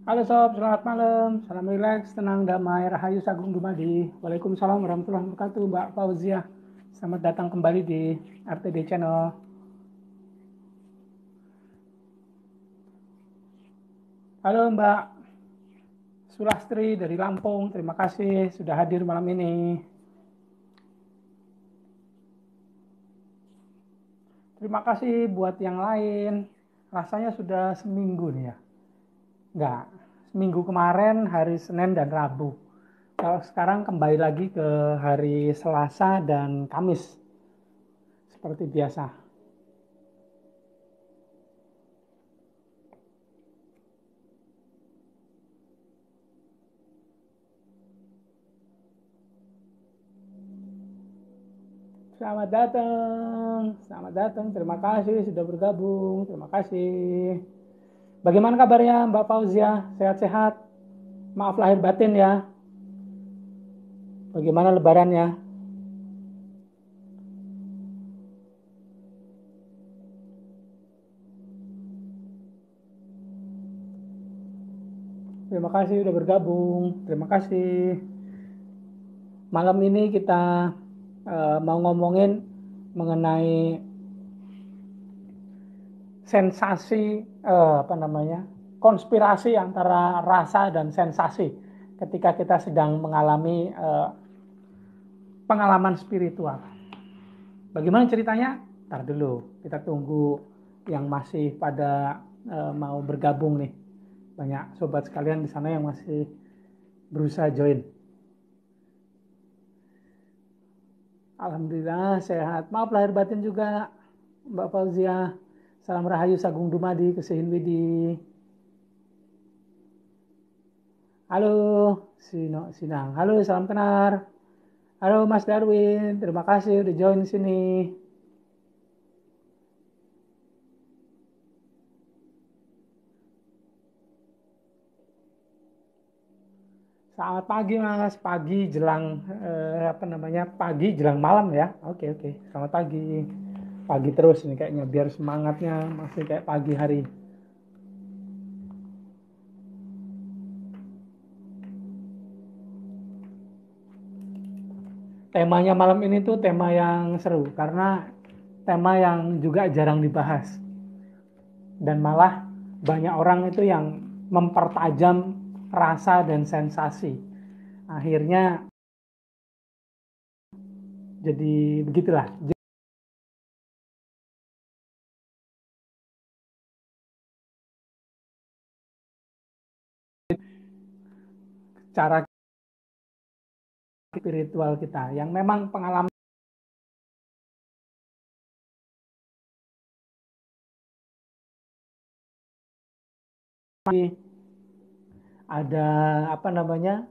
Halo Sob, selamat malam. Salam rileks, tenang, damai, rahayu, sagung dumadi. Waalaikumsalam warahmatullahi wabarakatuh, Mbak Fauzia. Selamat datang kembali di RTD Channel. Halo Mbak Sulastri dari Lampung, terima kasih sudah hadir malam ini. Terima kasih buat yang lain. Rasanya sudah seminggu nih ya. Enggak, seminggu kemarin hari Senin dan Rabu. Kalau sekarang kembali lagi ke hari Selasa dan Kamis. Seperti biasa. Selamat datang, selamat datang. Terima kasih sudah bergabung. Terima kasih. Bagaimana kabarnya Mbak Fauzia? Sehat-sehat? Maaf lahir batin ya. Bagaimana lebarannya? Terima kasih sudah bergabung. Terima kasih. Malam ini kita mau ngomongin mengenai sensasi apa namanya? Konspirasi antara rasa dan sensasi ketika kita sedang mengalami pengalaman spiritual. Bagaimana ceritanya? Ntar dulu, kita tunggu yang masih pada mau bergabung nih. Banyak sobat sekalian di sana yang masih berusaha join. Alhamdulillah sehat. Maaf lahir batin juga Mbak Fauzia. Salam Rahayu Sagung Dumadi Kesihin Widi. Halo Sinang. Halo salam kenar. Halo Mas Darwin. Terima kasih udah join sini. Selamat pagi Mas, pagi jelang apa namanya? Pagi jelang malam ya. Oke oke. Selamat pagi. Pagi terus nih kayaknya biar semangatnya masih kayak pagi hari. Temanya malam ini tuh tema yang seru karena tema yang juga jarang dibahas dan malah banyak orang itu yang mempertajam rasa dan sensasi. Akhirnya jadi begitulah cara spiritual kita yang memang pengalaman ada apa namanya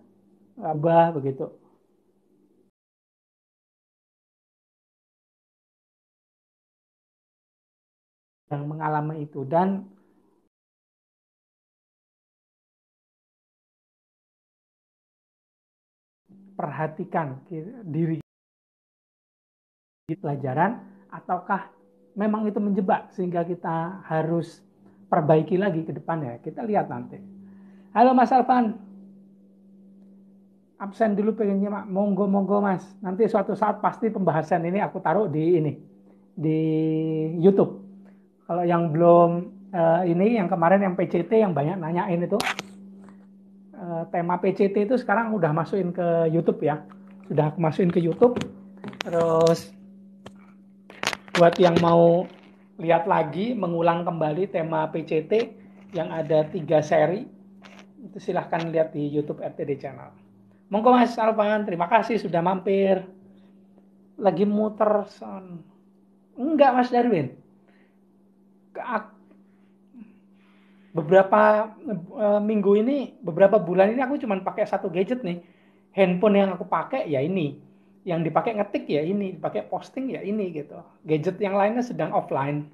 abah begitu yang mengalami itu dan perhatikan diri pelajaran ataukah memang itu menjebak sehingga kita harus perbaiki lagi ke depannya. Kita lihat nanti. Halo Mas Alvan, absen dulu pengennya Mak. Monggo monggo Mas. Nanti suatu saat pasti pembahasan ini aku taruh di ini di YouTube. Kalau yang belum ini yang kemarin yang PCT yang banyak nanyain itu tema PCT itu sekarang udah masukin ke YouTube ya. Sudah aku masukin ke YouTube. Terus buat yang mau lihat lagi, mengulang kembali tema PCT yang ada 3 seri, itu silahkan lihat di YouTube RTD Channel. Monggo Mas Alvan, terima kasih sudah mampir. Lagi muter son. Enggak Mas Darwin. Beberapa minggu ini, beberapa bulan ini aku cuma pakai satu gadget nih. Handphone yang aku pakai ya ini. Yang dipakai ngetik ya ini, dipakai posting ya ini gitu. Gadget yang lainnya sedang offline.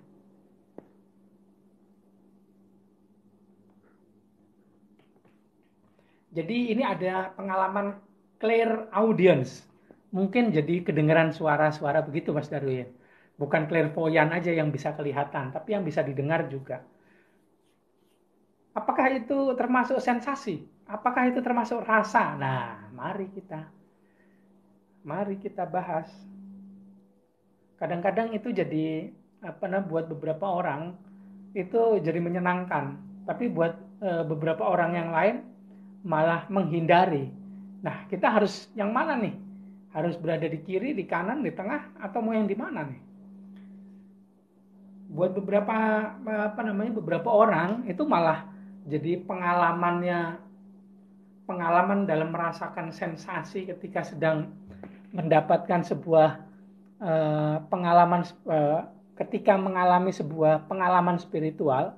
Jadi ini ada pengalaman clear audience. Mungkin jadi kedengaran suara-suara begitu Mas Darwin. Bukan clairvoyant aja yang bisa kelihatan, tapi yang bisa didengar juga. Apakah itu termasuk sensasi? Apakah itu termasuk rasa? Nah, mari kita bahas. Kadang-kadang itu jadi apa namanya, buat beberapa orang itu jadi menyenangkan, tapi buat beberapa orang yang lain malah menghindari. Nah, kita harus yang mana nih? Harus berada di kiri, di kanan, di tengah, atau mau yang di mana nih? Buat beberapa apa namanya, beberapa orang itu malah jadi pengalaman dalam merasakan sensasi ketika sedang mendapatkan sebuah pengalaman ketika mengalami sebuah pengalaman spiritual.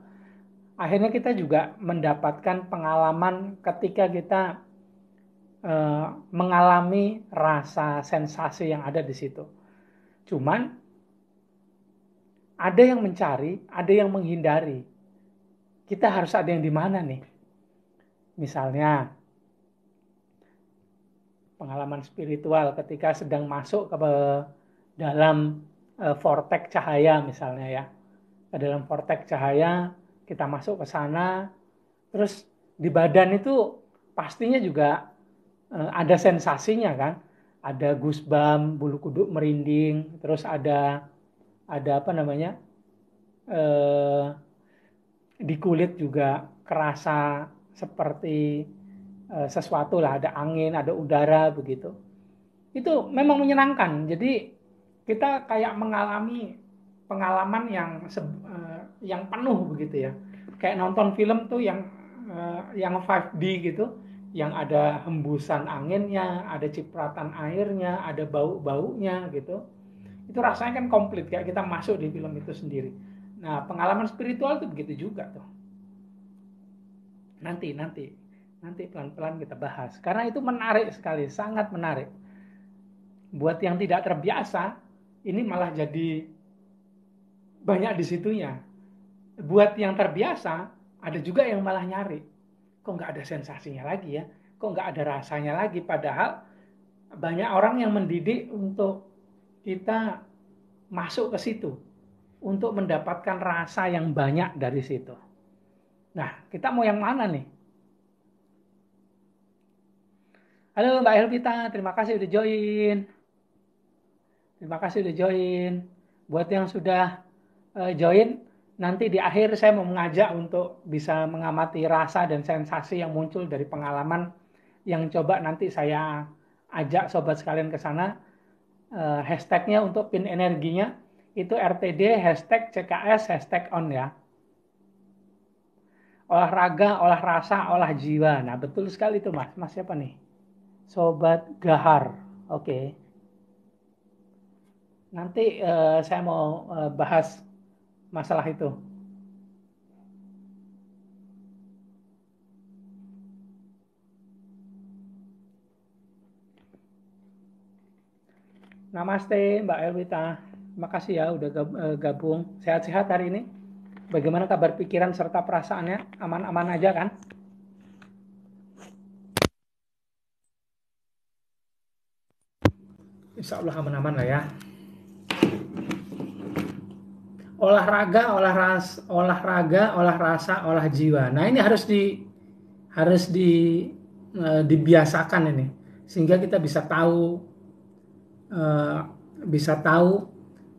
Akhirnya kita juga mendapatkan pengalaman ketika kita mengalami rasa sensasi yang ada di situ. Cuman ada yang mencari, ada yang menghindari. Kita harus ada yang di mana nih? Misalnya pengalaman spiritual ketika sedang masuk ke dalam vortex cahaya misalnya ya. Ke dalam vortex cahaya kita masuk ke sana, terus di badan itu pastinya juga ada sensasinya kan, ada goosebump, bulu kuduk merinding, terus ada apa namanya, eh, di kulit juga kerasa seperti sesuatu lah, ada angin, ada udara begitu. Itu memang menyenangkan. Jadi kita kayak mengalami pengalaman yang penuh begitu ya. Kayak nonton film tuh yang 5D gitu, yang ada hembusan anginnya, ada cipratan airnya, ada bau-baunya gitu. Itu rasanya kan komplit, kayak kita masuk di film itu sendiri. Nah, pengalaman spiritual tuh begitu juga tuh. Nanti nanti nanti pelan-pelan kita bahas. Karena itu menarik sekali, sangat menarik. Buat yang tidak terbiasa, ini malah jadi banyak di situnya. Buat yang terbiasa, ada juga yang malah nyari. Kok nggak ada sensasinya lagi ya? Kok nggak ada rasanya lagi? Padahal banyak orang yang mendidik untuk kita masuk ke situ. Untuk mendapatkan rasa yang banyak dari situ. Nah, kita mau yang mana nih? Halo Mbak Elvita, terima kasih udah join. Terima kasih udah join. Buat yang sudah join, nanti di akhir saya mau mengajak untuk bisa mengamati rasa dan sensasi yang muncul dari pengalaman yang coba nanti saya ajak sobat sekalian ke sana. Hashtagnya untuk pin energinya itu RTD hashtag CKS hashtag on ya. Olahraga, olah rasa, olah jiwa. Nah betul sekali itu mas. Mas siapa nih? Sobat Gahar. Oke. Nanti saya mau bahas masalah itu. Namaste Mbak Elwita. Terima kasih ya udah gabung. Sehat-sehat hari ini. Bagaimana kabar pikiran serta perasaannya? Aman-aman aja kan? Insya Allah aman-aman lah ya. Olahraga, olah rasa, olah jiwa. Nah ini harus dibiasakan ini, sehingga kita uh, bisa tahu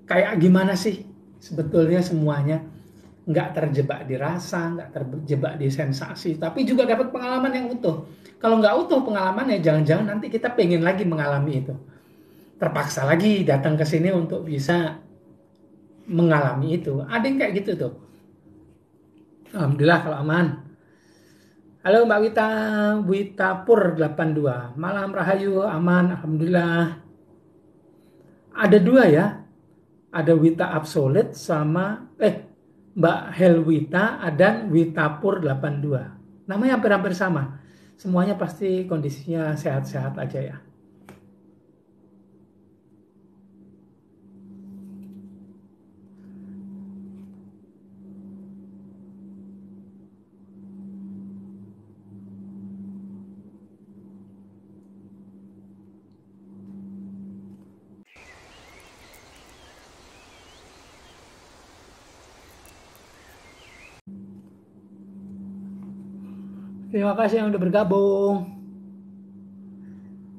kayak gimana sih sebetulnya semuanya. Nggak terjebak di rasa, nggak terjebak di sensasi, tapi juga dapat pengalaman yang utuh. Kalau nggak utuh pengalamannya, jangan-jangan nanti kita pengen lagi mengalami itu. Terpaksa lagi datang ke sini untuk bisa mengalami itu. Ada yang kayak gitu tuh. Alhamdulillah kalau aman. Halo Mbak Wita Pur 82. Malam Rahayu, aman, Alhamdulillah. Ada dua ya. Ada Wita Absolute sama Mbak Helwita dan Wita Pur 82. Namanya hampir-hampir sama. Semuanya pasti kondisinya sehat-sehat aja ya. Terima kasih yang udah bergabung.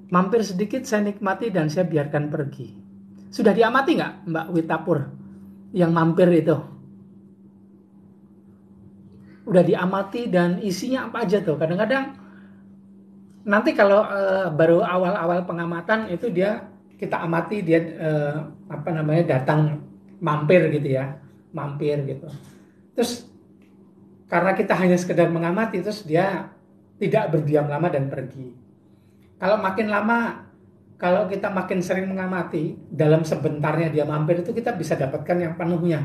Mampir sedikit saya nikmati dan saya biarkan pergi. Sudah diamati nggak Mbak Witapur yang mampir itu? Udah diamati dan isinya apa aja tuh? Kadang-kadang nanti kalau baru awal-awal pengamatan itu kita amati dia apa namanya datang mampir gitu ya, mampir gitu. Terus karena kita hanya sekedar mengamati, terus dia tidak berdiam lama dan pergi. Kalau makin lama, kalau kita makin sering mengamati, dalam sebentarnya dia mampir itu kita bisa dapatkan yang penuhnya,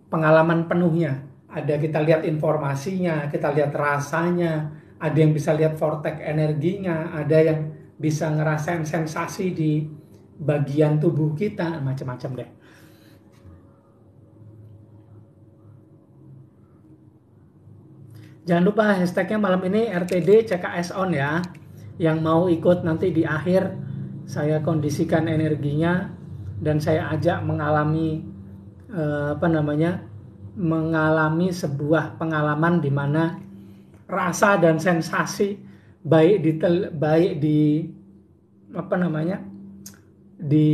pengalaman penuhnya. Ada kita lihat informasinya, kita lihat rasanya, ada yang bisa lihat vortex energinya, ada yang bisa ngerasain sensasi di bagian tubuh kita, macam-macam deh. Jangan lupa hashtagnya malam ini RTD CKS on ya. Yang mau ikut nanti di akhir, saya kondisikan energinya dan saya ajak mengalami mengalami sebuah pengalaman di mana rasa dan sensasi baik di di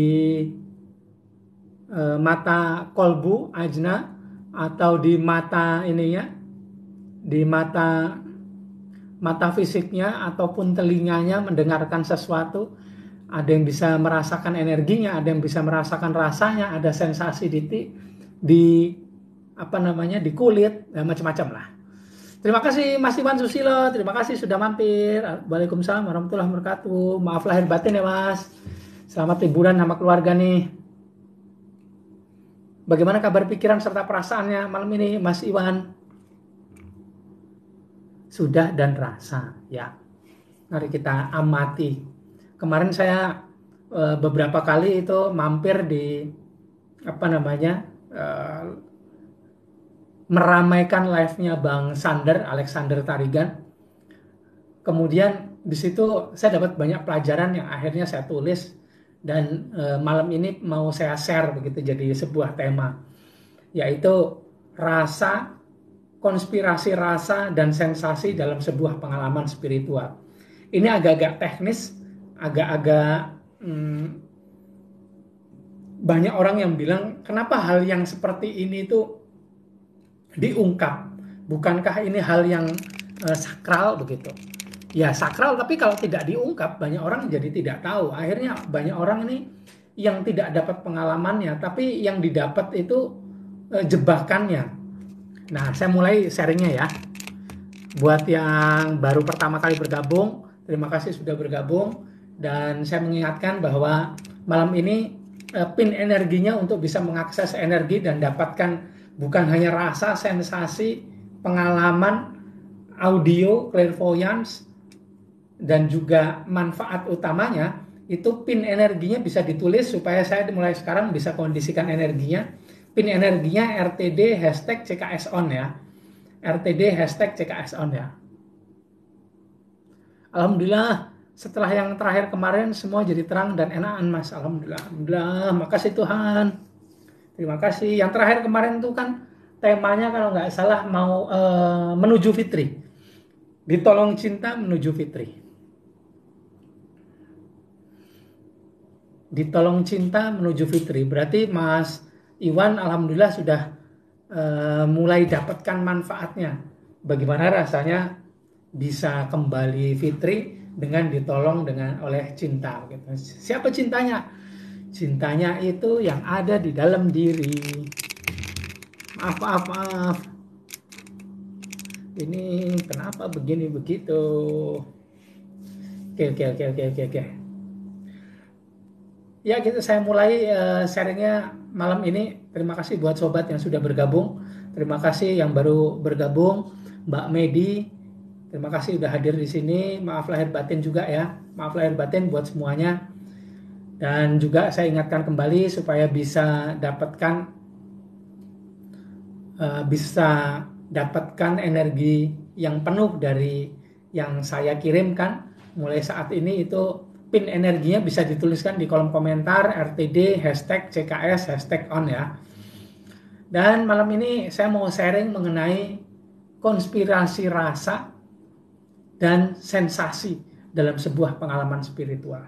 mata kolbu ajna atau di mata ininya, di mata fisiknya ataupun telinganya mendengarkan sesuatu, ada yang bisa merasakan energinya, ada yang bisa merasakan rasanya, ada sensasi di di kulit, ya, macam-macam lah. Terima kasih Mas Iwan Susilo, terima kasih sudah mampir. Waalaikumsalam warahmatullahi wabarakatuh. Maaf lahir batin ya Mas. Selamat liburan sama keluarga nih. Bagaimana kabar pikiran serta perasaannya malam ini Mas Iwan? Sudah dan rasa ya. Mari kita amati. Kemarin saya beberapa kali itu mampir di meramaikan live-nya Bang Alexander Tarigan. Kemudian di situ saya dapat banyak pelajaran yang akhirnya saya tulis dan malam ini mau saya share begitu jadi sebuah tema, yaitu rasa, konspirasi rasa dan sensasi dalam sebuah pengalaman spiritual. Ini agak-agak teknis, agak-agak banyak orang yang bilang kenapa hal yang seperti ini itu diungkap, bukankah ini hal yang sakral begitu. Ya sakral, tapi kalau tidak diungkap banyak orang jadi tidak tahu. Akhirnya banyak orang ini yang tidak dapat pengalamannya, tapi yang didapat itu jebakannya. Nah, saya mulai sharingnya ya. Buat yang baru pertama kali bergabung, terima kasih sudah bergabung. Dan saya mengingatkan bahwa malam ini pin energinya untuk bisa mengakses energi dan dapatkan bukan hanya rasa, sensasi, pengalaman, audio, clairvoyance, dan juga manfaat utamanya, itu pin energinya bisa ditulis supaya saya mulai sekarang bisa kondisikan energinya. Pin energinya RTD hashtag CKS on ya. RTD hashtag CKS on ya. Alhamdulillah setelah yang terakhir kemarin semua jadi terang dan enakan Mas. Alhamdulillah. Alhamdulillah. Makasih Tuhan. Terima kasih. Yang terakhir kemarin itu kan temanya kalau nggak salah mau menuju fitri. Ditolong cinta menuju fitri. Ditolong cinta menuju fitri. Berarti Mas Iwan alhamdulillah sudah mulai dapatkan manfaatnya. Bagaimana rasanya bisa kembali fitri dengan ditolong oleh cinta. Siapa cintanya? Cintanya itu yang ada di dalam diri. Maaf. Ini kenapa begini begitu? Oke. Ya, saya mulai sharingnya malam ini. Terima kasih buat sobat yang sudah bergabung. Terima kasih yang baru bergabung, Mbak Medi. Terima kasih sudah hadir di sini. Maaf lahir batin juga ya. Maaf lahir batin buat semuanya. Dan juga saya ingatkan kembali supaya bisa dapatkan energi yang penuh dari yang saya kirimkan mulai saat ini. Itu pin energinya bisa dituliskan di kolom komentar RTD hashtag CKS hashtag on ya. Dan malam ini saya mau sharing mengenai konspirasi rasa dan sensasi dalam sebuah pengalaman spiritual.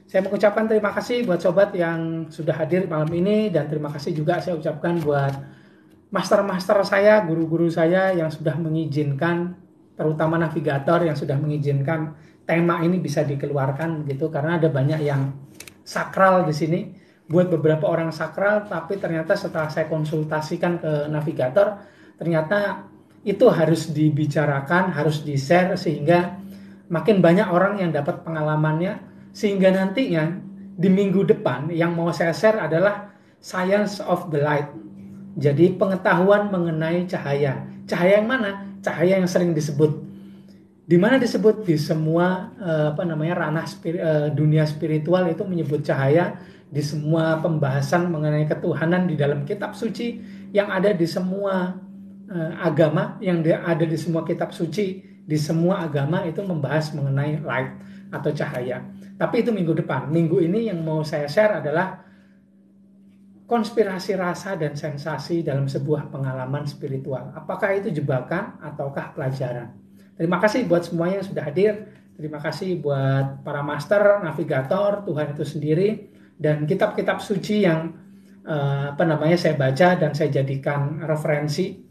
Saya mengucapkan terima kasih buat sobat yang sudah hadir malam ini, dan terima kasih juga saya ucapkan buat master-master saya, guru-guru saya yang sudah mengizinkan, terutama navigator yang sudah mengizinkan tema ini bisa dikeluarkan gitu, karena ada banyak yang sakral di sini. Buat beberapa orang sakral, tapi ternyata setelah saya konsultasikan ke navigator, ternyata itu harus dibicarakan, harus di-share sehingga makin banyak orang yang dapat pengalamannya, sehingga nantinya di minggu depan yang mau saya share adalah Science of the Light. Jadi pengetahuan mengenai cahaya. Cahaya yang mana? Cahaya yang sering disebut. Di mana disebut? Di semua ranah dunia spiritual itu menyebut cahaya. Di semua pembahasan mengenai ketuhanan di dalam kitab suci yang ada di semua agama, yang ada di semua kitab suci, di semua agama itu membahas mengenai light atau cahaya. Tapi itu minggu depan. Minggu ini yang mau saya share adalah konspirasi rasa dan sensasi dalam sebuah pengalaman spiritual. Apakah itu jebakan ataukah pelajaran? Terima kasih buat semuanya yang sudah hadir. Terima kasih buat para master, navigator, Tuhan itu sendiri, dan kitab-kitab suci yang saya baca dan saya jadikan referensi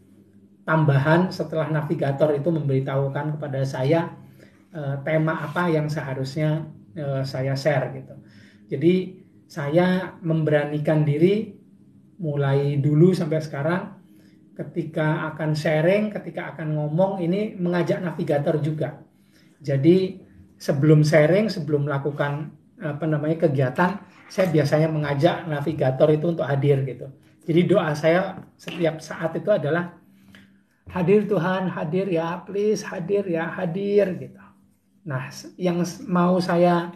tambahan setelah navigator itu memberitahukan kepada saya tema apa yang seharusnya saya share gitu. Jadi saya memberanikan diri mulai dulu sampai sekarang, ketika akan sharing, ketika akan ngomong, ini mengajak navigator juga. Jadi sebelum sharing, sebelum melakukan kegiatan, saya biasanya mengajak navigator itu untuk hadir gitu. Jadi doa saya setiap saat itu adalah, hadir Tuhan, hadir ya, please hadir ya, hadir gitu. Nah, yang mau saya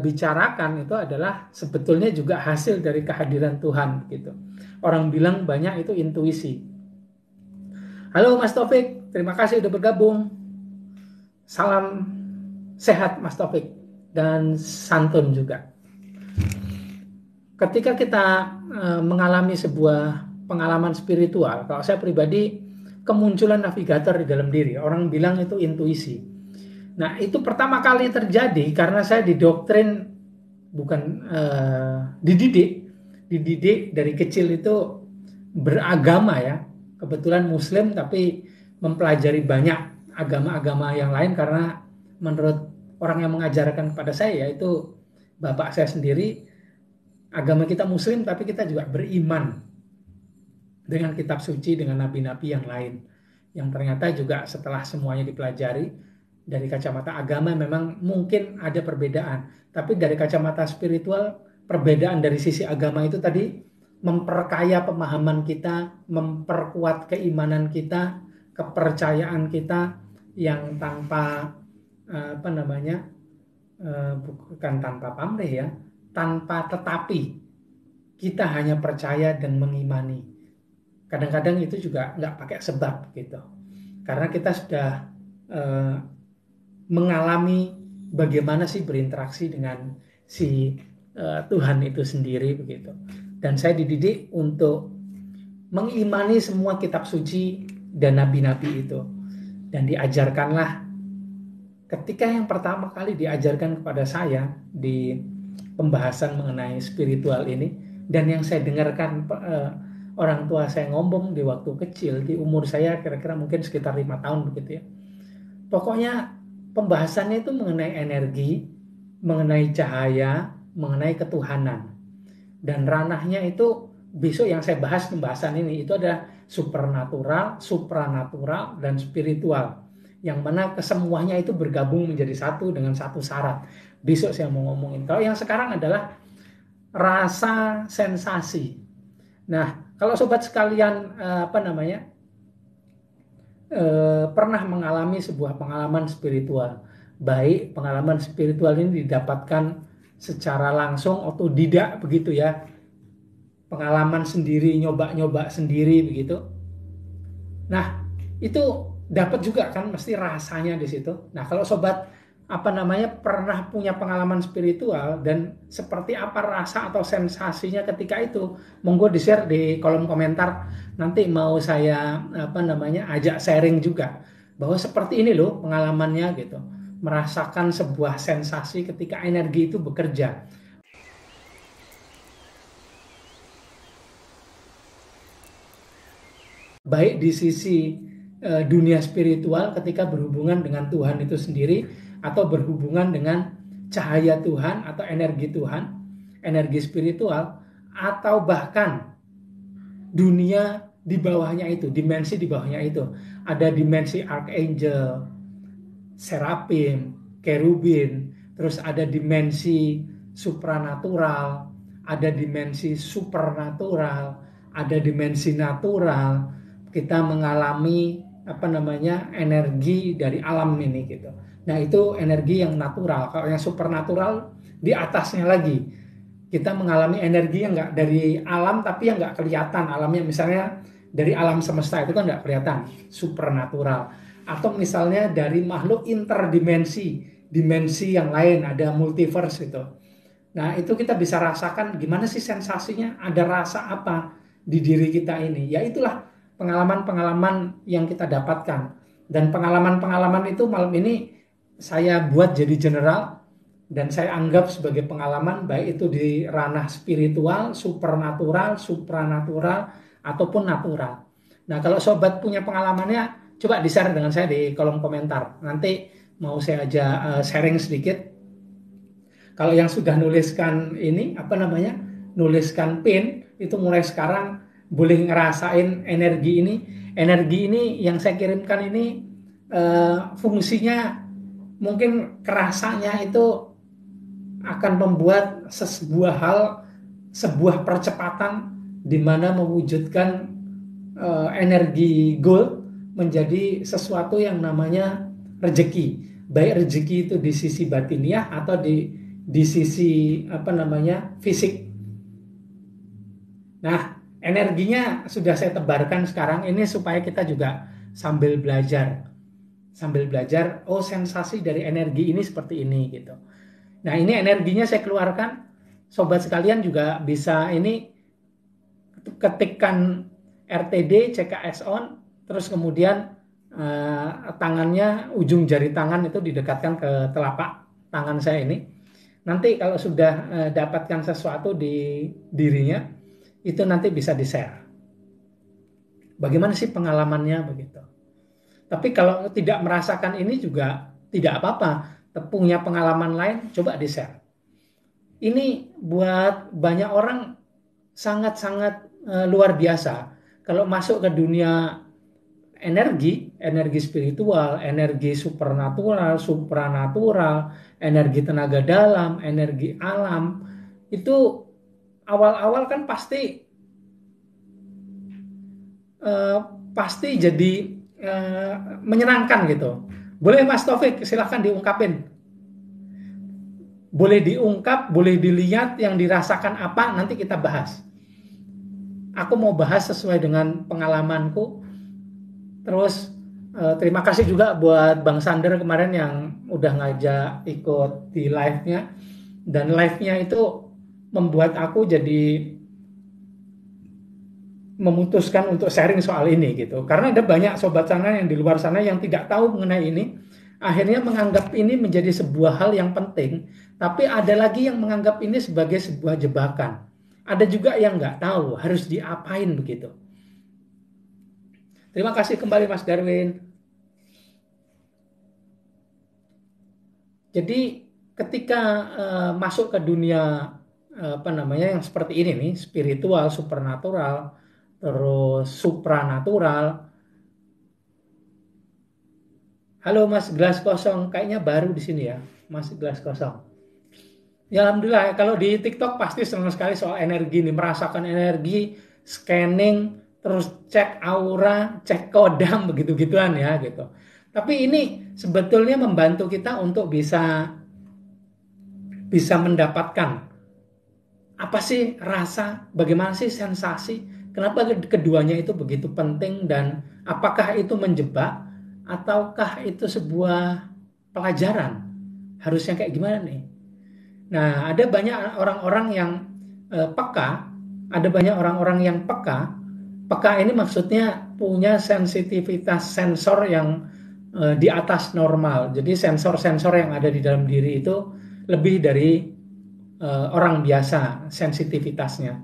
bicarakan itu adalah sebetulnya juga hasil dari kehadiran Tuhan gitu. Orang bilang banyak itu intuisi. Halo Mas Taufik, terima kasih udah bergabung. Salam sehat Mas Taufik, dan santun juga. Ketika kita mengalami sebuah pengalaman spiritual, kalau saya pribadi, kemunculan navigator di dalam diri, orang bilang itu intuisi. Nah, itu pertama kali terjadi karena saya didoktrin, bukan dididik dari kecil itu beragama ya. Kebetulan Muslim tapi mempelajari banyak agama-agama yang lain, karena menurut orang yang mengajarkan kepada saya, yaitu bapak saya sendiri, agama kita Muslim tapi kita juga beriman dengan kitab suci, dengan nabi-nabi yang lain, yang ternyata juga setelah semuanya dipelajari dari kacamata agama memang mungkin ada perbedaan, tapi dari kacamata spiritual, perbedaan dari sisi agama itu tadi memperkaya pemahaman kita, memperkuat keimanan kita, kepercayaan kita yang tanpa bukan tanpa pamrih ya, tanpa tetapi, kita hanya percaya dan mengimani. Kadang-kadang itu juga nggak pakai sebab gitu, karena kita sudah mengalami bagaimana sih berinteraksi dengan si Tuhan itu sendiri begitu. Dan saya dididik untuk mengimani semua kitab suci dan nabi-nabi itu. Dan diajarkanlah, ketika yang pertama kali diajarkan kepada saya di pembahasan mengenai spiritual ini, dan yang saya dengarkan orang tua saya ngomong di waktu kecil, di umur saya kira-kira mungkin sekitar 5 tahun begitu ya. Pokoknya pembahasannya itu mengenai energi, mengenai cahaya, mengenai ketuhanan. Dan ranahnya itu, besok yang saya bahas pembahasan ini, itu ada supernatural, supranatural, dan spiritual. Yang mana kesemuanya itu bergabung menjadi satu dengan satu syarat. Besok saya mau ngomongin. Kalau yang sekarang adalah rasa sensasi. Nah, kalau sobat sekalian pernah mengalami sebuah pengalaman spiritual, baik pengalaman spiritual ini didapatkan secara langsung otodidak begitu ya, pengalaman sendiri, nyoba-nyoba sendiri begitu. Nah, itu dapat juga kan mesti rasanya di situ. Nah, kalau sobat pernah punya pengalaman spiritual dan seperti apa rasa atau sensasinya ketika itu, monggo di-share di kolom komentar. Nanti mau saya ajak sharing juga. bahwa seperti ini loh pengalamannya gitu, merasakan sebuah sensasi ketika energi itu bekerja. Baik di sisi dunia spiritual ketika berhubungan dengan Tuhan itu sendiri, atau berhubungan dengan cahaya Tuhan atau energi Tuhan, energi spiritual, atau bahkan dunia di bawahnya itu, dimensi di bawahnya itu. Ada dimensi archangel, serapim, kerubin, terus ada dimensi supranatural, ada dimensi supernatural, ada dimensi natural. Kita mengalami energi dari alam ini gitu. Nah, itu energi yang natural. Kalau yang supernatural di atasnya lagi, kita mengalami energi yang nggak dari alam tapi yang nggak kelihatan. Alamnya misalnya dari alam semesta itu kan nggak kelihatan, supernatural. Atau misalnya dari makhluk interdimensi, dimensi yang lain, ada multiverse itu. Nah, itu kita bisa rasakan gimana sih sensasinya, ada rasa apa di diri kita ini. Ya itulah pengalaman-pengalaman yang kita dapatkan. Dan pengalaman-pengalaman itu malam ini saya buat jadi general, dan saya anggap sebagai pengalaman, baik itu di ranah spiritual, supernatural, supranatural, ataupun natural. Nah, kalau sobat punya pengalamannya, coba di-share dengan saya di kolom komentar. Nanti mau saya aja sharing sedikit. Kalau yang sudah nuliskan ini, nuliskan pin, itu mulai sekarang boleh ngerasain energi ini. Energi ini yang saya kirimkan ini fungsinya mungkin kerasanya itu akan membuat sebuah hal, sebuah percepatan di mana mewujudkan energi gold menjadi sesuatu yang namanya rezeki. Baik rezeki itu di sisi batiniah atau di sisi fisik. Nah, energinya sudah saya tebarkan sekarang ini supaya kita juga sambil belajar, sensasi dari energi ini seperti ini gitu. Nah, ini energinya saya keluarkan. Sobat sekalian juga bisa ini ketikkan RTD CKS on, terus kemudian tangannya, ujung jari tangan itu didekatkan ke telapak tangan saya ini. Nanti kalau sudah dapatkan sesuatu di dirinya, itu nanti bisa di-share. Bagaimana sih pengalamannya begitu. Tapi kalau tidak merasakan ini juga tidak apa-apa. Punya pengalaman lain, coba di-share. Ini buat banyak orang sangat-sangat luar biasa. Kalau masuk ke dunia energi spiritual, energi supernatural, supranatural, energi tenaga dalam, energi alam, itu awal-awal kan pasti jadi menyenangkan gitu. Boleh Mas Taufik, silahkan diungkapin. Boleh diungkap, boleh dilihat yang dirasakan apa, nanti kita bahas. Aku mau bahas sesuai dengan pengalamanku. Terus terima kasih juga buat Bang Sander kemarin yang udah ngajak ikut di live-nya. Dan live-nya itu membuat aku jadi memutuskan untuk sharing soal ini gitu. Karena ada banyak sobat sana yang di luar sana yang tidak tahu mengenai ini. Akhirnya menganggap ini menjadi sebuah hal yang penting. Tapi ada lagi yang menganggap ini sebagai sebuah jebakan. Ada juga yang nggak tahu harus diapain begitu. Terima kasih kembali Mas Darwin. Jadi ketika masuk ke dunia yang seperti ini nih, spiritual, supernatural, terus supranatural. Halo Mas Gelas Kosong, kayaknya baru di sini ya, Mas Gelas Kosong. Ya alhamdulillah, kalau di TikTok pasti senang sekali soal energi nih, merasakan energi, scanning, terus cek aura, cek kodam, begitu-gituan ya gitu. Tapi ini sebetulnya membantu kita untuk bisa mendapatkan apa sih rasa, bagaimana sih sensasi, kenapa keduanya itu begitu penting, dan apakah itu menjebak ataukah itu sebuah pelajaran, harusnya kayak gimana nih. Nah, ada banyak orang-orang yang peka, ada banyak orang-orang yang peka ini maksudnya punya sensitivitas sensor yang di atas normal. Jadi sensor-sensor yang ada di dalam diri itu lebih dari orang biasa sensitivitasnya.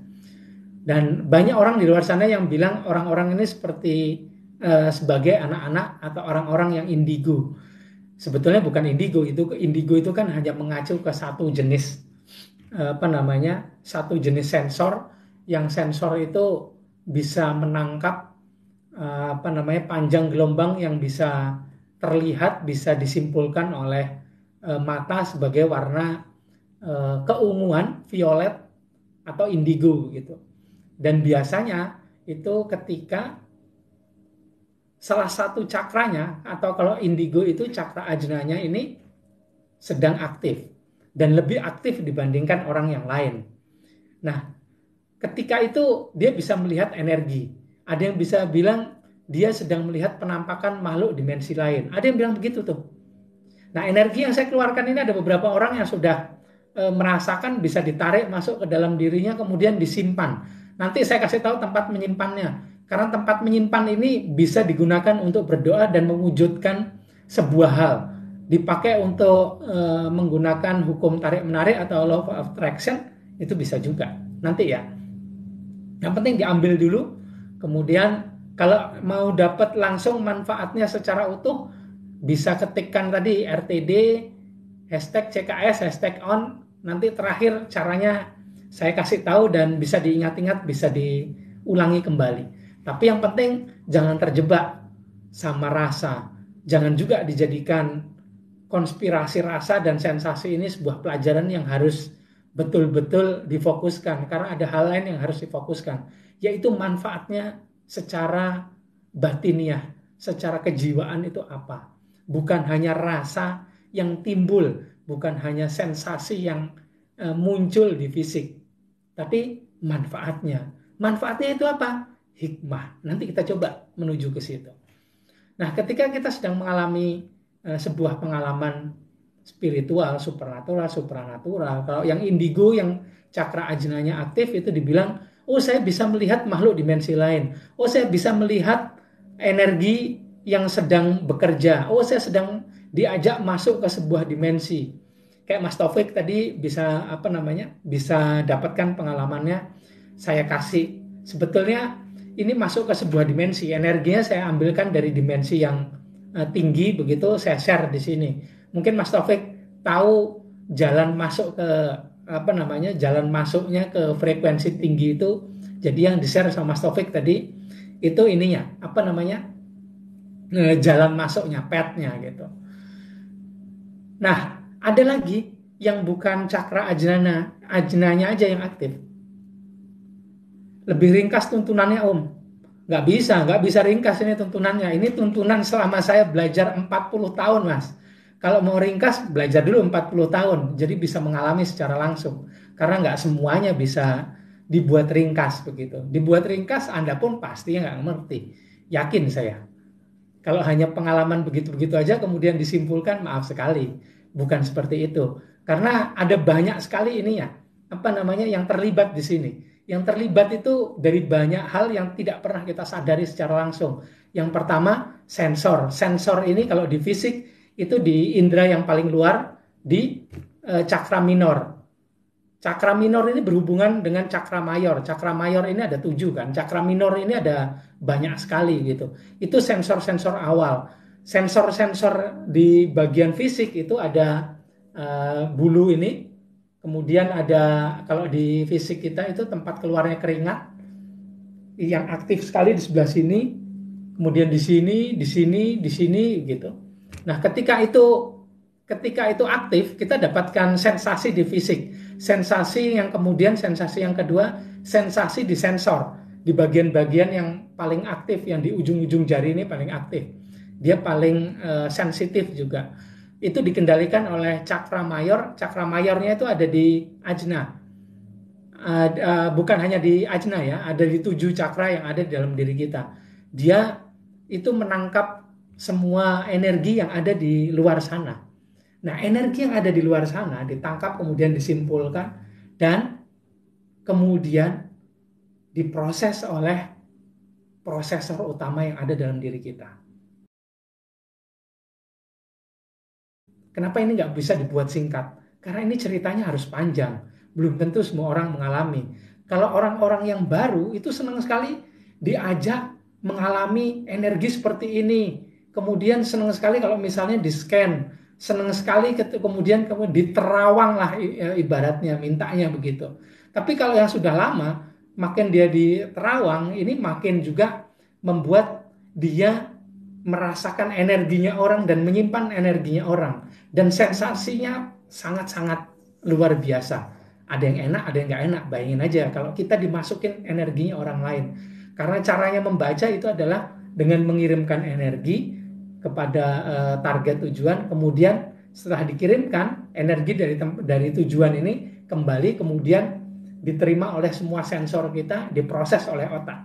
Dan banyak orang di luar sana yang bilang orang-orang ini seperti sebagai anak-anak atau orang-orang yang indigo. Sebetulnya bukan indigo, indigo itu kan hanya mengacu ke satu jenis satu jenis sensor, yang sensor itu bisa menangkap panjang gelombang yang bisa terlihat, bisa disimpulkan oleh mata sebagai warna keunguan, violet atau indigo gitu. Dan biasanya itu ketika salah satu cakranya, atau kalau indigo itu cakra ajnanya ini sedang aktif dan lebih aktif dibandingkan orang yang lain. Nah, ketika itu dia bisa melihat energi. Ada yang bisa bilang dia sedang melihat penampakan makhluk dimensi lain. Ada yang bilang begitu tuh. Nah, energi yang saya keluarkan ini ada beberapa orang yang sudah merasakan bisa ditarik masuk ke dalam dirinya kemudian disimpan. Nanti saya kasih tahu tempat menyimpannya. Karena tempat menyimpan ini bisa digunakan untuk berdoa dan mewujudkan sebuah hal. Dipakai untuk menggunakan hukum tarik-menarik atau law of attraction, itu bisa juga. Nanti ya. Yang penting diambil dulu, kemudian kalau mau dapat langsung manfaatnya secara utuh, bisa ketikkan tadi RTD, hashtag CKS, hashtag on, nanti terakhir caranya saya kasih tahu dan bisa diingat-ingat, bisa diulangi kembali. Tapi yang penting jangan terjebak sama rasa, jangan juga dijadikan konspirasi rasa dan sensasi ini sebuah pelajaran yang harus betul-betul difokuskan, karena ada hal lain yang harus difokuskan, yaitu manfaatnya secara batiniah, secara kejiwaan itu apa. Bukan hanya rasa yang timbul, bukan hanya sensasi yang muncul di fisik, tapi manfaatnya. Manfaatnya itu apa? Hikmah. Nanti kita coba menuju ke situ. Nah, ketika kita sedang mengalami sebuah pengalaman spiritual, supernatural, supranatural, kalau yang indigo, yang cakra ajnanya aktif, itu dibilang, oh saya bisa melihat makhluk dimensi lain, oh saya bisa melihat energi yang sedang bekerja, oh saya sedang diajak masuk ke sebuah dimensi. Kayak Mas Taufik tadi bisa bisa dapatkan pengalamannya, saya kasih. Sebetulnya ini masuk ke sebuah dimensi, energinya saya ambilkan dari dimensi yang tinggi, begitu saya share di sini. Mungkin Mas Taufik tahu jalan masuk ke jalan masuknya ke frekuensi tinggi itu. Jadi yang di share sama Mas Taufik tadi itu ininya jalan masuknya, petnya gitu. Nah, ada lagi yang bukan cakra ajnanya aja yang aktif. Lebih ringkas tuntunannya Om. Nggak bisa ringkas ini tuntunannya. Ini tuntunan selama saya belajar 40 tahun, Mas. Kalau mau ringkas, belajar dulu 40 tahun. Jadi bisa mengalami secara langsung. Karena nggak semuanya bisa dibuat ringkas begitu. Dibuat ringkas, Anda pun pasti nggak mengerti. Yakin saya. Kalau hanya pengalaman begitu-begitu aja, kemudian disimpulkan, maaf sekali. Bukan seperti itu. Karena ada banyak sekali ini ya, yang terlibat di sini. Yang terlibat itu dari banyak hal yang tidak pernah kita sadari secara langsung. Yang pertama, sensor. Sensor ini kalau di fisik itu di indera yang paling luar, di cakra minor. Cakra minor ini berhubungan dengan cakra mayor. Cakra mayor ini ada 7 kan. Cakra minor ini ada banyak sekali gitu. Itu sensor-sensor awal. Sensor-sensor di bagian fisik itu ada bulu ini. Kemudian ada, kalau di fisik kita itu tempat keluarnya keringat yang aktif sekali di sebelah sini, kemudian di sini, di sini, di sini gitu. Nah, ketika itu aktif, kita dapatkan sensasi di fisik. Sensasi yang kemudian, sensasi yang kedua, sensasi di sensor, di bagian-bagian yang paling aktif, yang di ujung-ujung jari ini paling aktif. Dia paling sensitif juga. Itu dikendalikan oleh cakra mayor. Cakra mayornya itu ada di ajna. Bukan hanya di ajna ya, ada di 7 cakra yang ada di dalam diri kita. Dia itu menangkap semua energi yang ada di luar sana. Nah, energi yang ada di luar sana ditangkap, kemudian disimpulkan, dan kemudian diproses oleh prosesor utama yang ada dalam diri kita. Kenapa ini nggak bisa dibuat singkat? Karena ini ceritanya harus panjang. Belum tentu semua orang mengalami. Kalau orang-orang yang baru itu senang sekali diajak mengalami energi seperti ini. Kemudian senang sekali kalau misalnya di-scan. Senang sekali kemudian diterawang lah ibaratnya, mintanya begitu. Tapi kalau yang sudah lama, makin dia diterawang, ini makin juga membuat dia merasakan energinya orang dan menyimpan energinya orang. Dan sensasinya sangat-sangat luar biasa. Ada yang enak, ada yang nggak enak. Bayangin aja kalau kita dimasukin energinya orang lain. Karena caranya membaca itu adalah dengan mengirimkan energi kepada target tujuan, kemudian setelah dikirimkan energi dari tujuan ini kembali kemudian diterima oleh semua sensor kita, diproses oleh otak.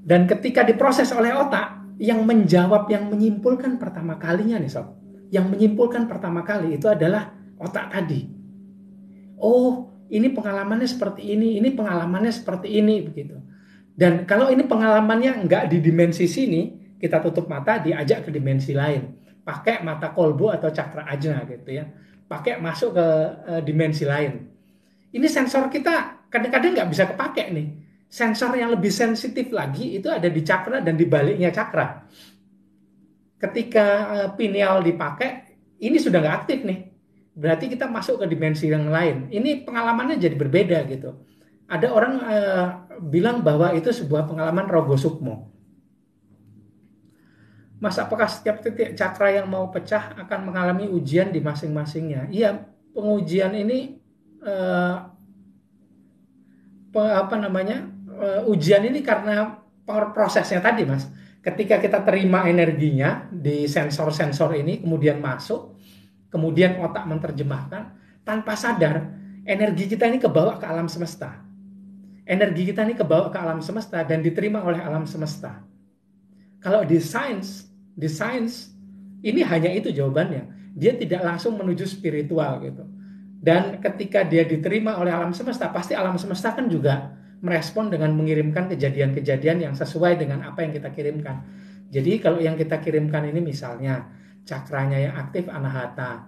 Dan ketika diproses oleh otak, yang menjawab, yang menyimpulkan pertama kalinya nih sob, yang menyimpulkan pertama kali itu adalah otak tadi. Oh, ini pengalamannya seperti ini pengalamannya seperti ini, begitu. Dan kalau ini pengalamannya nggak di dimensi sini, kita tutup mata, diajak ke dimensi lain. Pakai mata kolbu atau cakra ajna gitu ya. Pakai masuk ke dimensi lain. Ini sensor kita kadang-kadang nggak bisa kepake nih. Sensor yang lebih sensitif lagi itu ada di cakra dan di baliknya cakra. Ketika pineal dipakai, ini sudah nggak aktif nih. Berarti kita masuk ke dimensi yang lain. Ini pengalamannya jadi berbeda gitu. Ada orang bilang bahwa itu sebuah pengalaman rogo sukmo. Mas, apakah setiap titik cakra yang mau pecah akan mengalami ujian di masing-masingnya? Iya, pengujian ini ujian ini karena prosesnya tadi, Mas. Ketika kita terima energinya di sensor-sensor ini, kemudian masuk, kemudian otak menerjemahkan, tanpa sadar, energi kita ini kebawa ke alam semesta. Energi kita ini kebawa ke alam semesta dan diterima oleh alam semesta. Kalau di sains ini hanya itu jawabannya. Dia tidak langsung menuju spiritual gitu. Dan ketika dia diterima oleh alam semesta, pasti alam semesta kan juga merespon dengan mengirimkan kejadian-kejadian yang sesuai dengan apa yang kita kirimkan. Jadi kalau yang kita kirimkan ini misalnya cakranya yang aktif anahata.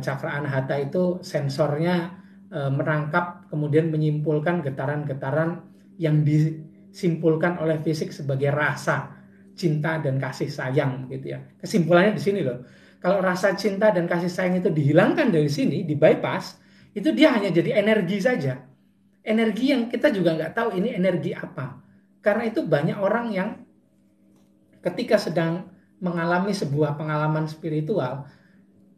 Cakra anahata itu sensornya merangkap kemudian menyimpulkan getaran-getaran yang disimpulkan oleh fisik sebagai rasa cinta dan kasih sayang gitu ya. Kesimpulannya di sini loh. Kalau rasa cinta dan kasih sayang itu dihilangkan dari sini, di bypass, itu dia hanya jadi energi saja. Energi yang kita juga nggak tahu ini energi apa. Karena itu banyak orang yang ketika sedang mengalami sebuah pengalaman spiritual,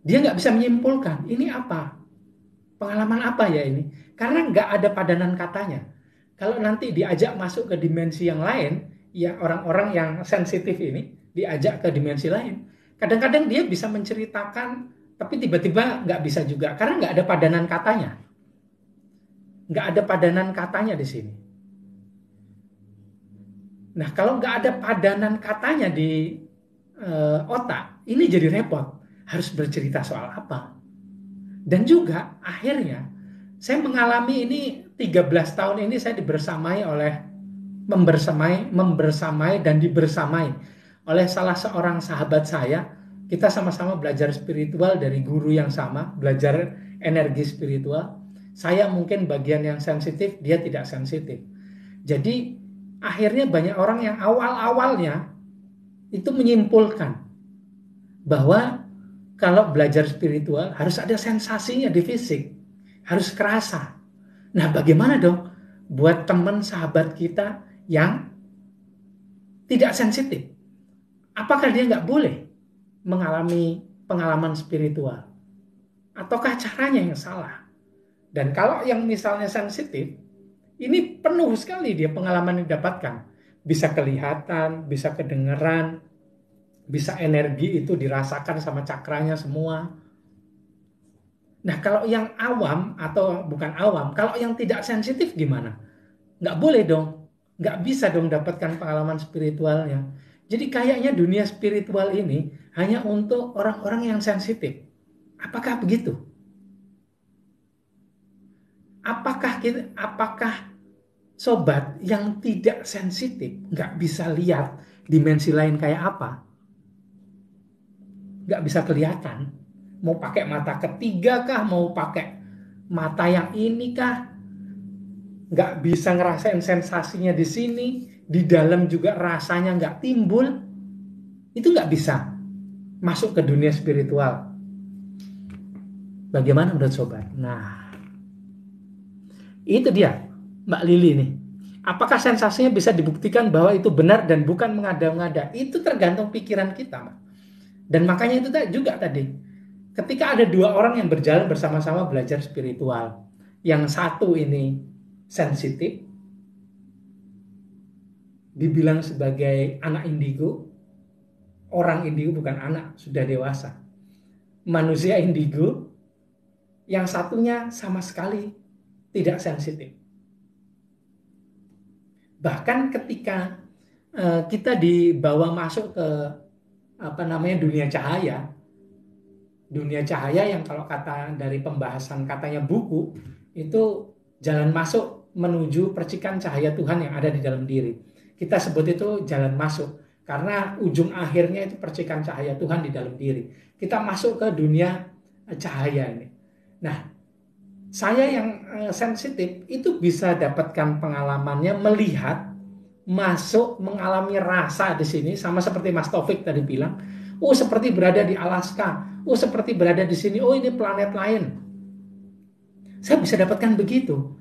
dia nggak bisa menyimpulkan ini apa, pengalaman apa ya ini, karena nggak ada padanan katanya. Kalau nanti diajak masuk ke dimensi yang lain, ya orang-orang yang sensitif ini diajak ke dimensi lain, kadang-kadang dia bisa menceritakan, tapi tiba-tiba nggak bisa juga, karena nggak ada padanan katanya. Nggak ada padanan katanya di sini. Nah, kalau nggak ada padanan katanya di otak, ini jadi repot. Harus bercerita soal apa. Dan juga akhirnya saya mengalami ini 13 tahun ini saya membersamai dan dibersamai oleh salah seorang sahabat saya. Kita sama-sama belajar spiritual dari guru yang sama, belajar energi spiritual. Saya mungkin bagian yang sensitif, dia tidak sensitif. Jadi akhirnya banyak orang yang awal-awalnya itu menyimpulkan bahwa kalau belajar spiritual harus ada sensasinya di fisik, harus kerasa. Nah, bagaimana dong buat teman sahabat kita yang tidak sensitif? Apakah dia nggak boleh mengalami pengalaman spiritual? Ataukah caranya yang salah? Dan kalau yang misalnya sensitif, ini penuh sekali dia pengalaman yang didapatkan. Bisa kelihatan, bisa kedengeran, bisa energi itu dirasakan sama cakranya semua. Nah, kalau yang awam atau bukan awam, kalau yang tidak sensitif gimana? Nggak boleh dong. Nggak bisa dong dapatkan pengalaman spiritualnya. Jadi kayaknya dunia spiritual ini hanya untuk orang-orang yang sensitif. Apakah begitu? Apakah sobat yang tidak sensitif nggak bisa lihat dimensi lain kayak apa? nggak bisa kelihatan. Mau pakai mata ketiga kah, mau pakai mata yang ini kah, nggak bisa ngerasain sensasinya di sini, di dalam juga rasanya nggak timbul, itu nggak bisa masuk ke dunia spiritual. Bagaimana menurut sobat? Nah, itu dia Mbak Lili nih. Apakah sensasinya bisa dibuktikan bahwa itu benar dan bukan mengada-ngada? Itu tergantung pikiran kita, Mbak. Dan makanya itu juga tadi, ketika ada dua orang yang berjalan bersama-sama belajar spiritual, yang satu ini sensitif, dibilang sebagai anak indigo, orang indigo bukan anak, sudah dewasa. Manusia indigo, yang satunya sama sekali tidak sensitif. Bahkan ketika kita dibawa masuk ke dunia cahaya yang kalau kata dari pembahasan katanya buku itu jalan masuk menuju percikan cahaya Tuhan yang ada di dalam diri. Kita sebut itu jalan masuk karena ujung akhirnya itu percikan cahaya Tuhan di dalam diri. Kita masuk ke dunia cahaya ini. Nah, saya yang sensitif itu bisa dapatkan pengalamannya melihat masuk mengalami rasa di sini sama seperti Mas Taufik tadi bilang, oh seperti berada di Alaska, oh seperti berada di sini, oh ini planet lain. Saya bisa dapatkan begitu.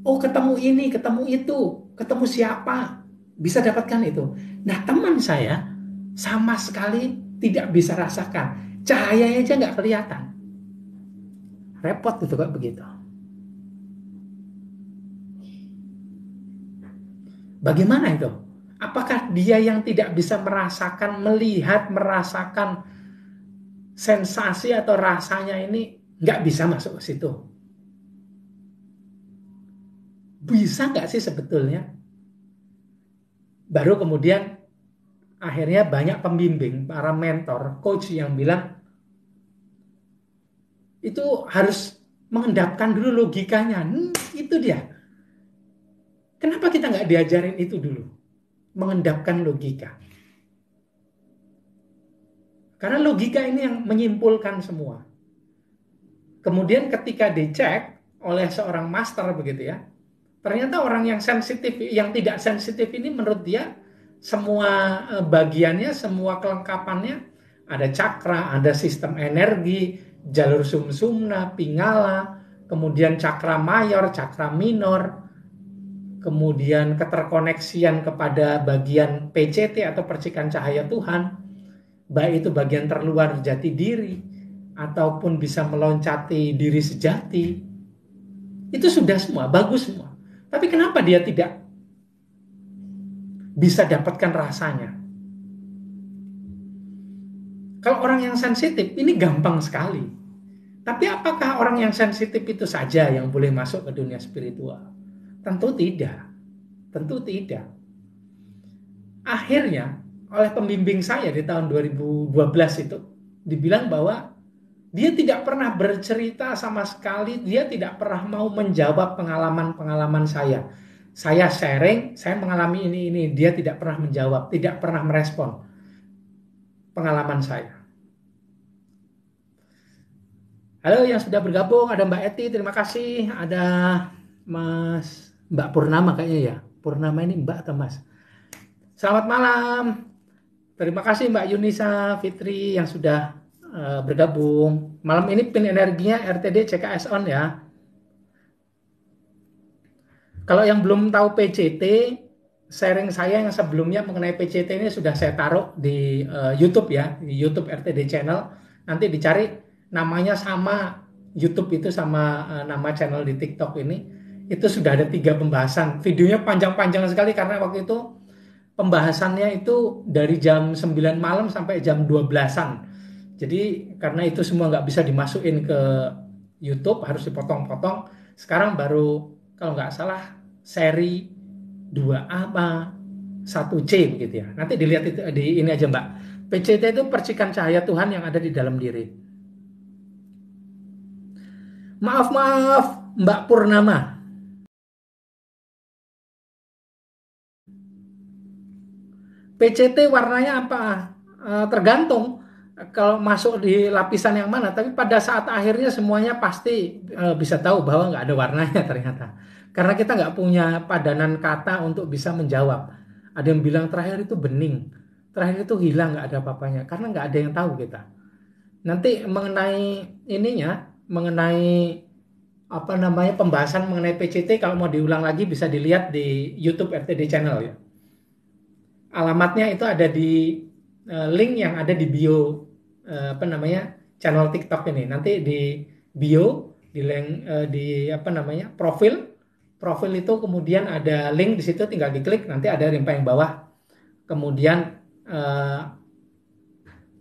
Oh ketemu ini, ketemu itu, ketemu siapa, bisa dapatkan itu. Nah teman saya sama sekali tidak bisa rasakan, cahayanya aja nggak kelihatan. Repot itu kok begitu. Bagaimana itu? Apakah dia yang tidak bisa merasakan, melihat, merasakan sensasi atau rasanya ini nggak bisa masuk ke situ? Bisa nggak sih sebetulnya? Baru kemudian akhirnya banyak pembimbing, para mentor, coach yang bilang itu harus mengendapkan dulu logikanya. Itu dia. Kenapa kita nggak diajarin itu dulu? Mengendapkan logika. Karena logika ini yang menyimpulkan semua. Kemudian ketika dicek oleh seorang master begitu ya, ternyata orang yang sensitif, yang tidak sensitif ini menurut dia semua bagiannya, semua kelengkapannya ada cakra, ada sistem energi, jalur sumsumna, pingala, kemudian cakra mayor, cakra minor, kemudian keterkoneksian kepada bagian PCT atau percikan cahaya Tuhan, baik itu bagian terluar jati diri ataupun bisa meloncati diri sejati. Itu sudah semua, bagus semua. Tapi kenapa dia tidak bisa dapatkan rasanya? Kalau orang yang sensitif, ini gampang sekali. Tapi apakah orang yang sensitif itu saja yang boleh masuk ke dunia spiritual? Tentu tidak. Tentu tidak. Akhirnya, oleh pembimbing saya di tahun 2012 itu, dibilang bahwa dia tidak pernah bercerita sama sekali, dia tidak pernah mau menjawab pengalaman-pengalaman saya. Saya sharing, saya mengalami ini, dia tidak pernah menjawab, tidak pernah merespon pengalaman saya. Halo yang sudah bergabung, ada Mbak Eti, terima kasih. Ada Mbak Purnama kayaknya ya. Purnama ini Mbak atau Mas? Selamat malam. Terima kasih Mbak Yunisa Fitri yang sudah bergabung. Malam ini pin energinya RTD CKS on ya. Kalau yang belum tahu PCT, sharing saya yang sebelumnya mengenai PCT ini sudah saya taruh di YouTube ya, di YouTube RTD Channel. Nanti dicari namanya sama YouTube itu sama nama channel di TikTok ini. Itu sudah ada 3 pembahasan. Videonya panjang-panjang sekali karena waktu itu pembahasannya itu dari jam 9 malam sampai jam 12-an. Jadi karena itu semua nggak bisa dimasukin ke YouTube, harus dipotong-potong. Sekarang baru kalau nggak salah seri 2A apa 1C begitu ya. Nanti dilihat itu di ini aja Mbak. PCT itu percikan cahaya Tuhan yang ada di dalam diri. Maaf Mbak Purnama. PCT warnanya apa? Tergantung. kalau masuk di lapisan yang mana, tapi pada saat akhirnya semuanya pasti bisa tahu bahwa nggak ada warnanya ternyata. Karena kita nggak punya padanan kata untuk bisa menjawab. Ada yang bilang terakhir itu bening, terakhir itu hilang nggak ada apa-apanya, karena nggak ada yang tahu kita. Nanti mengenai ininya, mengenai apa namanya pembahasan mengenai PCT kalau mau diulang lagi bisa dilihat di YouTube RTD Channel ya. Alamatnya itu ada di link yang ada di bio apa namanya channel TikTok ini. Nanti di bio di link di apa namanya profil itu kemudian ada link di situ tinggal diklik nanti ada di paling bawah. Kemudian eh,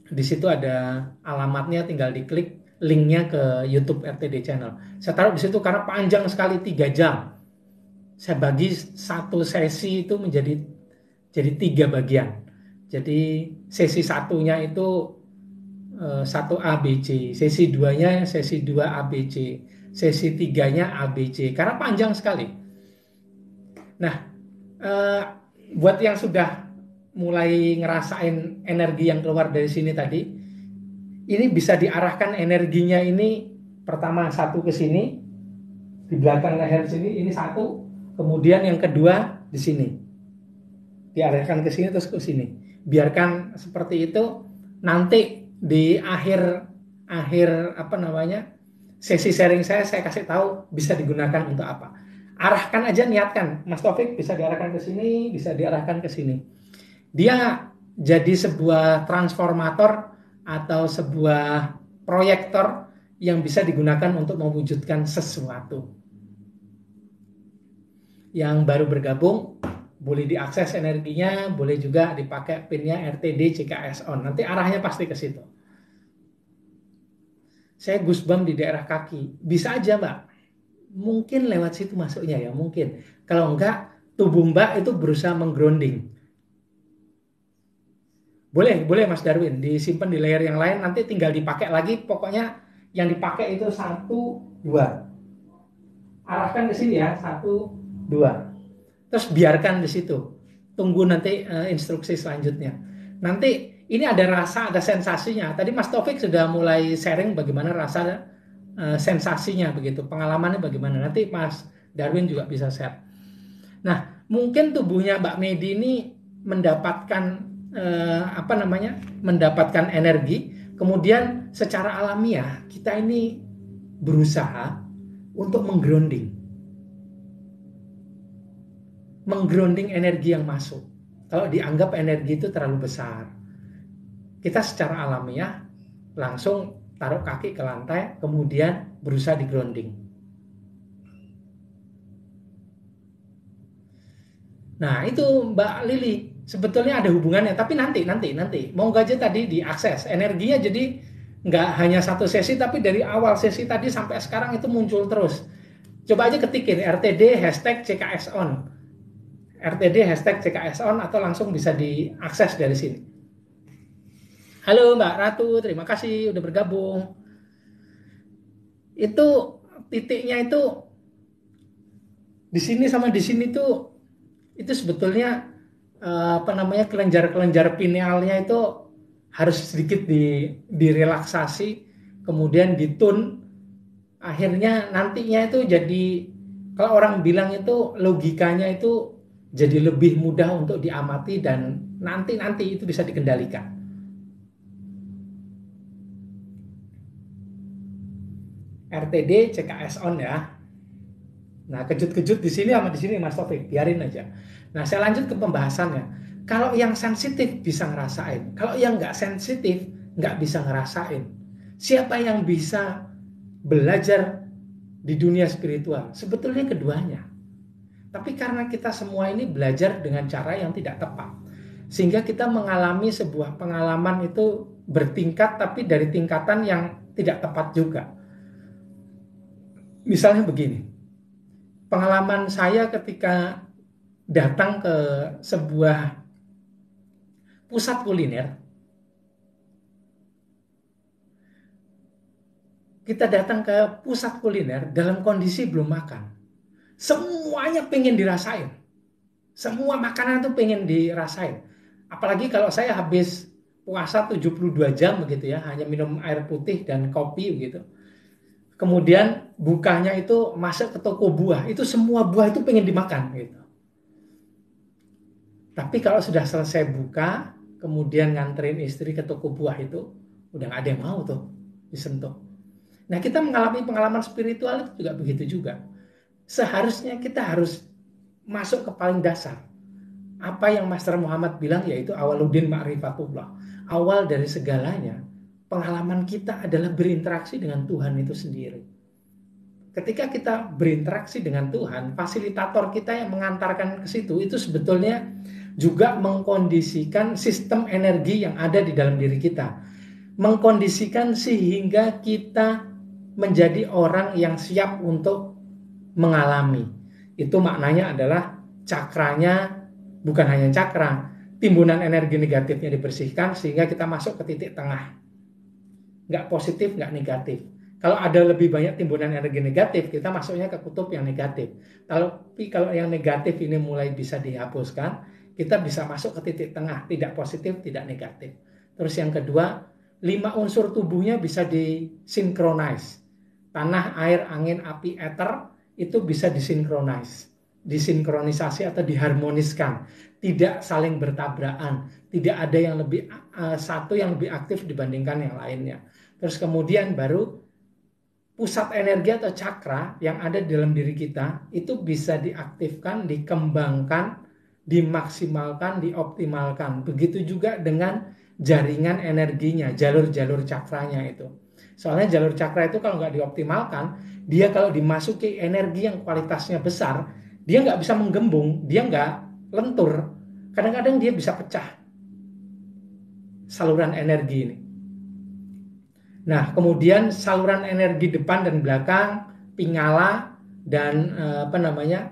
di situ ada alamatnya tinggal diklik linknya ke YouTube RTD Channel. Saya taruh di situ karena panjang sekali 3 jam. Saya bagi satu sesi itu menjadi jadi 3 bagian. Jadi sesi satunya itu 1 ABC, sesi 2-nya sesi 2 ABC, sesi 3-nya ABC karena panjang sekali. Nah, eh, buat yang sudah mulai ngerasain energi yang keluar dari sini tadi, ini bisa diarahkan energinya ini pertama satu ke sini, di belakang leher sini ini satu, kemudian yang kedua di sini. Diarahkan ke sini terus ke sini. Biarkan seperti itu nanti di akhir apa namanya? Sesi sharing saya kasih tahu bisa digunakan untuk apa. Arahkan aja niatkan. Mas Taufik bisa diarahkan ke sini, bisa diarahkan ke sini. Dia jadi sebuah transformator atau sebuah proyektor yang bisa digunakan untuk mewujudkan sesuatu. Yang baru bergabung boleh diakses energinya, boleh juga dipakai pinnya RTD CKS on. Nanti arahnya pasti ke situ. Saya goosebump di daerah kaki. Bisa aja Mbak. Mungkin lewat situ masuknya ya, mungkin. Kalau enggak, tubuh Mbak itu berusaha menggrounding. Boleh Mas Darwin, disimpan di layer yang lain, nanti tinggal dipakai lagi, pokoknya yang dipakai itu 1, 2. Arahkan ke sini ya, 1, 2. Terus biarkan di situ. Tunggu nanti instruksi selanjutnya. Nanti ini ada rasa, ada sensasinya. Tadi Mas Taufik sudah mulai sharing bagaimana rasa sensasinya begitu, pengalamannya bagaimana. Nanti Mas Darwin juga bisa share. Nah, mungkin tubuhnya Mbak Medi ini mendapatkan apa namanya? Mendapatkan energi, kemudian secara alamiah kita ini berusaha untuk menggrounding energi yang masuk. Kalau dianggap energi itu terlalu besar, kita secara alamiah langsung taruh kaki ke lantai, kemudian berusaha di grounding. Nah itu Mbak Lili, sebetulnya ada hubungannya, tapi nanti mau aja tadi diakses energinya, jadi nggak hanya satu sesi, tapi dari awal sesi tadi sampai sekarang itu muncul terus. Coba aja ketikin RTD hashtag CKS on, RTD hashtag CKS on, atau langsung bisa diakses dari sini. Halo Mbak Ratu, terima kasih udah bergabung. Itu titiknya itu di sini sama di sini tuh itu sebetulnya apa namanya kelenjar-kelenjar pinealnya itu harus sedikit direlaksasi, kemudian ditun, akhirnya nantinya itu jadi, kalau orang bilang itu logikanya itu jadi lebih mudah untuk diamati dan nanti itu bisa dikendalikan. RTD CKS on ya. Nah, kejut-kejut di sini sama di sini Mas Taufik, biarin aja. Nah, saya lanjut ke pembahasannya. Kalau yang sensitif bisa ngerasain, kalau yang nggak sensitif nggak bisa ngerasain. Siapa yang bisa belajar di dunia spiritual? Sebetulnya keduanya. Tapi karena kita semua ini belajar dengan cara yang tidak tepat, sehingga kita mengalami sebuah pengalaman itu bertingkat, tapi dari tingkatan yang tidak tepat juga. Misalnya begini, pengalaman saya ketika datang ke sebuah pusat kuliner, kita datang ke pusat kuliner dalam kondisi belum makan. Semuanya pengen dirasain. Semua makanan tuh pengen dirasain. Apalagi kalau saya habis puasa 72 jam begitu ya, hanya minum air putih dan kopi begitu. Kemudian bukanya itu masuk ke toko buah, itu semua buah itu pengen dimakan gitu. Tapi kalau sudah selesai buka, kemudian nganterin istri ke toko buah itu, udah gak ada yang mau tuh disentuh. Nah, kita mengalami pengalaman spiritual itu juga begitu juga. Seharusnya kita harus masuk ke paling dasar. Apa yang Master Muhammad bilang yaitu awaludin ma'rifatullah. Awal dari segalanya, pengalaman kita adalah berinteraksi dengan Tuhan itu sendiri. Ketika kita berinteraksi dengan Tuhan, fasilitator kita yang mengantarkan ke situ itu sebetulnya juga mengkondisikan sistem energi yang ada di dalam diri kita. Mengkondisikan sehingga kita menjadi orang yang siap untuk mengalami. Itu maknanya adalah cakranya bukan hanya cakra, timbunan energi negatifnya dibersihkan sehingga kita masuk ke titik tengah. Nggak positif, nggak negatif. Kalau ada lebih banyak timbunan energi negatif, kita masuknya ke kutub yang negatif. Tapi kalau yang negatif ini mulai bisa dihapuskan, kita bisa masuk ke titik tengah, tidak positif, tidak negatif. Terus yang kedua, 5 unsur tubuhnya bisa disinkronize. Tanah, air, angin, api, ether itu bisa disinkronisasi atau diharmoniskan, tidak saling bertabrakan, tidak ada yang lebih satu yang lebih aktif dibandingkan yang lainnya. Terus kemudian baru pusat energi atau cakra yang ada di dalam diri kita itu bisa diaktifkan, dikembangkan, dimaksimalkan, dioptimalkan. Begitu juga dengan jaringan energinya, jalur-jalur cakranya itu. Soalnya jalur cakra itu kalau nggak dioptimalkan, dia kalau dimasuki energi yang kualitasnya besar, dia nggak bisa menggembung, dia nggak lentur. Kadang-kadang dia bisa pecah saluran energi ini. Nah, kemudian saluran energi depan dan belakang, pingala dan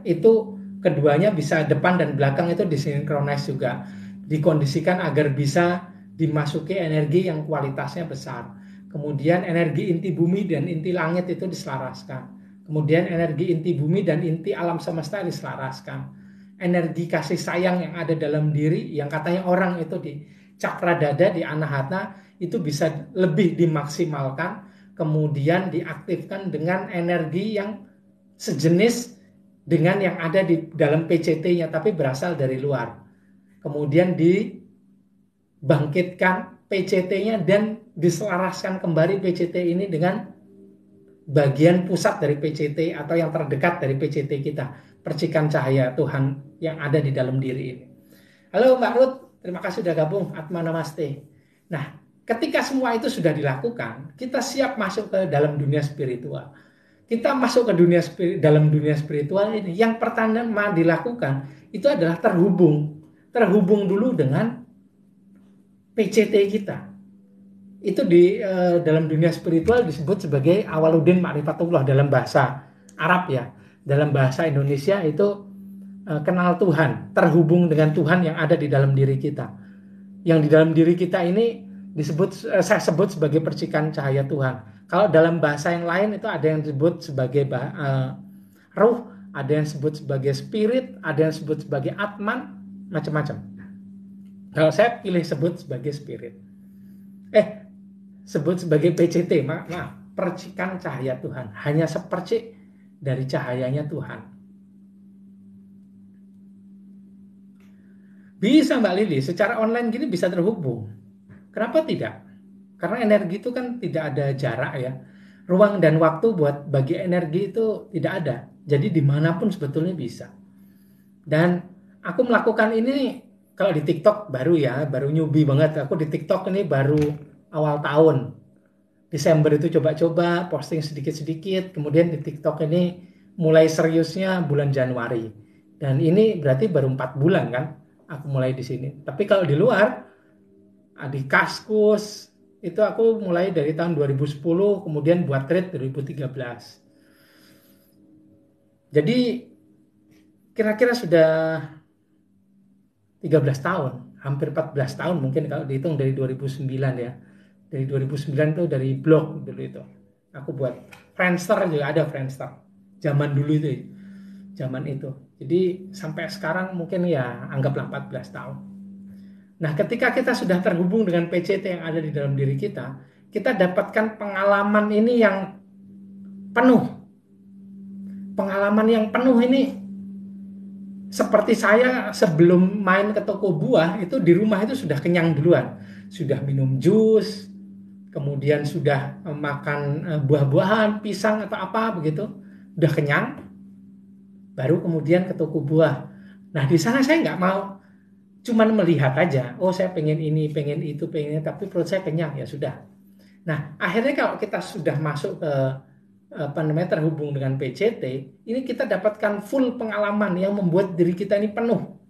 itu keduanya bisa depan dan belakang itu disinkronis juga, dikondisikan agar bisa dimasuki energi yang kualitasnya besar. Kemudian energi inti bumi dan inti langit itu diselaraskan. Kemudian energi inti bumi dan inti alam semesta diselaraskan. Energi kasih sayang yang ada dalam diri, yang katanya orang itu di cakra dada, di anahata, itu bisa lebih dimaksimalkan, kemudian diaktifkan dengan energi yang sejenis dengan yang ada di dalam PCT-nya, tapi berasal dari luar. Kemudian dibangkitkan PCT-nya dan diselaraskan kembali PCT ini dengan bagian pusat dari PCT atau yang terdekat dari PCT kita, percikan cahaya Tuhan yang ada di dalam diri ini. Halo Mbak Ruth, terima kasih sudah gabung. Atma Namaste. Nah, ketika semua itu sudah dilakukan, kita siap masuk ke dalam dunia spiritual. Kita masuk ke dalam dunia spiritual ini, yang pertama dilakukan itu adalah terhubung dulu dengan PCT kita. Itu di dalam dunia spiritual disebut sebagai awaludin ma'rifatullah dalam bahasa Arab ya. Dalam bahasa Indonesia itu kenal Tuhan, terhubung dengan Tuhan yang ada di dalam diri kita. Yang di dalam diri kita ini saya sebut sebagai percikan cahaya Tuhan. Kalau dalam bahasa yang lain itu ada yang disebut sebagai ruh, ada yang disebut sebagai spirit, ada yang disebut sebagai atman, macam-macam. Kalau saya pilih sebut sebagai spirit. Sebut sebagai PCT, maaf, percikan cahaya Tuhan. Hanya sepercik dari cahayanya Tuhan. Bisa Mbak Lili, secara online gini bisa terhubung. Kenapa tidak? Karena energi itu kan tidak ada jarak ya. Ruang dan waktu buat bagi energi itu tidak ada. Jadi dimanapun sebetulnya bisa. Dan aku melakukan ini kalau di TikTok baru newbie banget. Aku di TikTok ini baru awal tahun. Desember itu coba-coba posting sedikit-sedikit. Kemudian di TikTok ini mulai seriusnya bulan Januari. Dan ini berarti baru 4 bulan kan aku mulai di sini. Tapi kalau di luar, di Kaskus, itu aku mulai dari tahun 2010, kemudian buat trade 2013. Jadi kira-kira sudah 13 tahun, hampir 14 tahun mungkin kalau dihitung dari 2009 ya. Dari 2009 tuh dari blog dulu itu. Aku buat Friendster juga ada Friendster. Zaman dulu itu. Zaman itu. Jadi sampai sekarang mungkin ya anggaplah 14 tahun. Nah, ketika kita sudah terhubung dengan PCT yang ada di dalam diri kita dapatkan pengalaman ini yang penuh. Pengalaman yang penuh ini seperti saya sebelum main ke toko buah itu di rumah itu sudah kenyang duluan. Sudah minum jus, kemudian sudah makan buah-buahan, pisang atau apa begitu. Udah kenyang, baru kemudian ke toko buah. Nah, di sana saya nggak mau cuman melihat aja. Oh, saya pengen ini, pengen itu, pengen ini, tapi perut saya kenyang, ya sudah. Nah, akhirnya kalau kita sudah masuk ke terhubung dengan PCT, ini kita dapatkan full pengalaman yang membuat diri kita ini penuh.